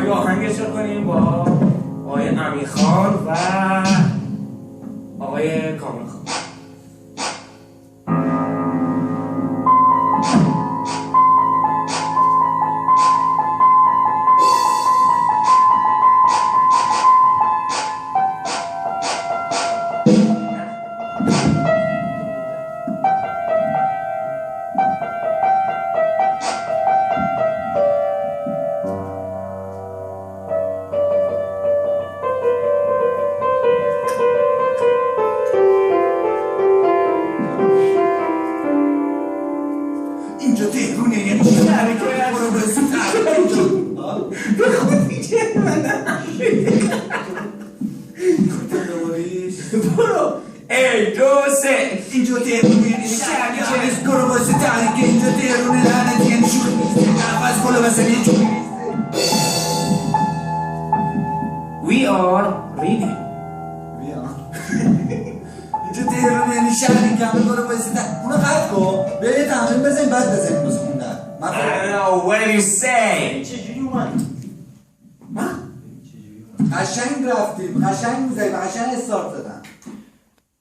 یه آهنگش رو کنیم با آقای امیرخان و آقای کاملخان. اینجا تهرونه یعنی شهری که برو بسید به خود میگه من برو ای دو سه اینجا تهرونه یعنی شهری که برو بسید تحریک اینجا تهرونه لعنت یعنی شوخی میسته نفس کلا بسن یه چوبی میسته We are ready. اینجا تهرونه یعنی شهری که همه برو بسید اونو قطع کن بیا یه تمرین بزنیم بعد بزنیم بس خوندن I don't know what did you say. چجوری اومد؟ قشنگ رفتیم قشنگ میزنیم قشنگ استارت دادن